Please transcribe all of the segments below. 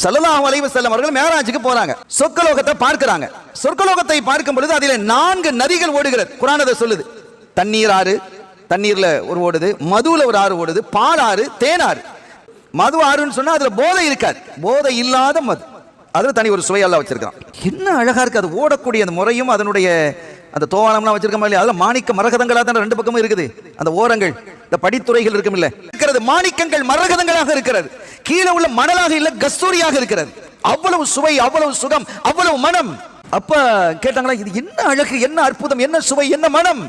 ஸல்லல்லாஹு அலைஹி வஸல்லம் அவர்கள் மேராஜுக்கு போறாங்க, சொர்க்கலோகத்தை பார்க்கிறாங்க. சொர்க்கலோகத்தை பார்க்கும் பொழுது அதிலே 4 நதிகள் ஓடுகிறது. குர்ஆன் அதை சொல்லுது. தண்ணீர் ஆறு, தண்ணீர்ல ஒரு ஓடுது, மதுல ஒரு ஆறு ஓடுது, பால் ஆறு, தேன் ஆறு. மது ஆறுன்னு சொன்னா அதுல போதை இருக்காது, போதை இல்லாத மது, அதுல தனி ஒரு சுவை அல்லாஹ் வச்சிருக்கான். என்ன அழகா இருக்கு அது ஓடக்கூடிய அந்த முறையும், அதனுடைய அந்த தோவானம்லாம் வச்சிருக்கோம் இல்லையா, அதுல மாணிக்க மரகதங்களா தான் 2 பக்கமும் இருக்குது. அந்த ஓரங்கள், இந்த படித்துறைகள் இருக்கும் இல்ல, இருக்கிறது மாணிக்கங்கள் மரகதங்களாக இருக்கிறது. கீழே உள்ள மணலாக இல்ல, கஸ்தூரியாக இருக்கிறது. அவ்வளவு சுவை, அவ்வளவு சுகம், அவ்வளவு மனம். அப்ப கேட்டாங்களா, இது என்ன அழகு, என்ன அற்புதம், என்ன சுவை, என்ன மனம்,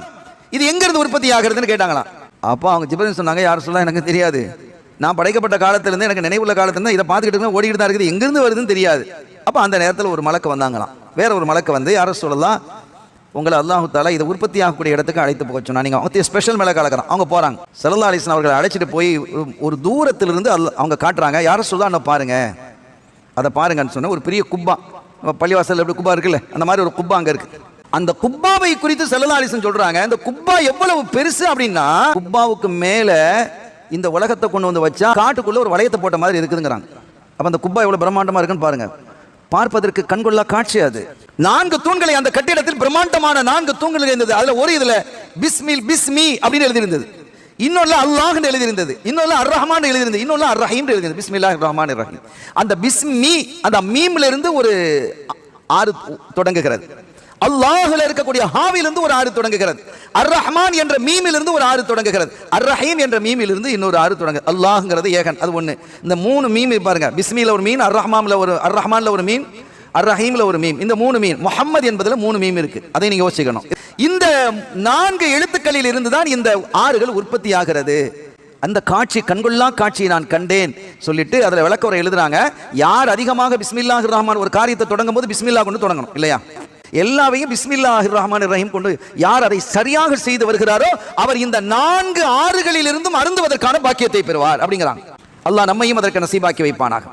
இது எங்க இருந்து உற்பத்தி ஆகிறதுன்னு கேட்டாங்களா. அப்ப அவங்க ஜிப்ரீல் சொன்னாங்க, யார் சொல்ல எனக்கு தெரியாது, நான் படைக்கப்பட்ட காலத்திலிருந்து எனக்கு நினைவுள்ள காலத்திலிருந்து இதை பார்த்துக்கிட்டு ஓடிக்கிட்டு தான் இருக்குது, எங்கிருந்து வருதுன்னு தெரியாது. அப்ப அந்த நேரத்தில் ஒரு மலக்கு வந்தாங்களாம், வேற ஒரு மலக்கு வந்து, யார சொல்லலாம், உங்களை அல்லாஹு தாலா இதை உற்பத்தி ஆகக்கூடிய இடத்துக்கு அழைத்து போக சொன்னா, நீங்க அவங்க ஸ்பெஷல் மேல கலக்கிறான். அவங்க போறாங்க, ஸல்லல்லாஹு அலைஹி வஸல்லம் அவர்களை அழைச்சிட்டு போய் ஒரு தூரத்திலிருந்து அவங்க காட்டுறாங்க, யார சொல்ல பாருங்க, அதை பாருங்கன்னு சொன்ன ஒரு பெரிய குப்பா, பள்ளிவாசல் எப்படி குப்பா இருக்குல்ல, அந்த மாதிரி ஒரு குப்பா அங்க இருக்கு. அந்த குப்பாவை குறித்து ஸல்லல்லாஹு அலைஹி வஸல்லம் சொல்றாங்க, இந்த குப்பா எவ்வளவு பெருசு அப்படின்னா, குப்பாவுக்கு மேல இந்த உலகத்தை கொண்டு வந்து வச்சா காட்டுக்குள்ள ஒரு வளையத்தை போட்ட மாதிரி இருக்குதுங்கிறாங்க. அப்ப அந்த குப்பா எவ்வளவு பிரம்மாண்டமா இருக்குன்னு பாருங்க, பார்ப்பதற்கு கண்கொள்ளா காட்சி. அது 4 தூண்களை அந்த கட்டிடத்தில் பிரம்மாண்டமான 4 தூண்கள் இருந்தது. அதுல ஒரு இதுல பிஸ்மில் பிஸ்மி அப்படின்னு எழுதி இருந்தது, இன்னொரு அல்லாஹ் எழுதி இருந்தது, இன்னொரு அர் ரஹ்மான் எழுதி இருந்தது, இன்னொரு அர் ரஹீம் எழுதி இருந்தது. பிஸ்மில்லாஹிர் ரஹ்மானிர் ரஹீம். அந்த பிஸ்மி அந்த மீம்ல இருந்து ஒரு ஆறு தொடங்குகிறது, அல்லாஹ்ல இருக்கக்கூடிய ஹாவிலிருந்து ஒரு ஆறு தொடங்குகிறது, அர் ரஹ்மான் என்ற மீமிலிருந்து ஒரு ஆறு தொடங்குகிறது, அர் ரஹீம் என்ற மீமிலிருந்து இன்னொரு ஆறு தொடங்கு. அல்லாஹ்ங்கிறது ஏகன், அது ஒண்ணு. இந்த 3 மீம் பாருங்க, பிஸ்மில ஒரு மீன், அர் ரஹ்மான்ல ஒரு மீன், அர் ரஹீம்ல ஒரு மீம், இந்த 3 மீன். முஹம்மது என்பதுல 3 மீம் இருக்கு, அதை நீங்க யோசிக்கணும். இந்த 4 எழுத்துக்களில் இருந்து தான் இந்த ஆறுகள் உற்பத்தி ஆகிறது. அந்த காட்சி, கண்கொள்ளா காட்சியை நான் கண்டேன் சொல்லிட்டு அதுல விளக்கவுரை எழுதுறாங்க. யார் அதிகமாக பிஸ்மில்லாஹிர் ரஹ்மான் ஒரு காரியத்தை தொடங்கும் போது பிஸ்மில்லா கொண்டு தொடங்கணும் இல்லையா, எல்லாவையும் பிஸ்மில்லாஹிர் ரஹ்மானிர் ரஹீம் கொண்டு யார் அதை சரியாக செய்து வருகிறாரோ அவர் இந்த 4 ஆறுகளில் இருந்தும் அருந்துவதற்கான பாக்கியத்தை பெறுவார் அப்படிங்கிறாங்க. அல்லாஹ் நம்மையும் அதற்கு நசீபாக்கி வைப்பானாக.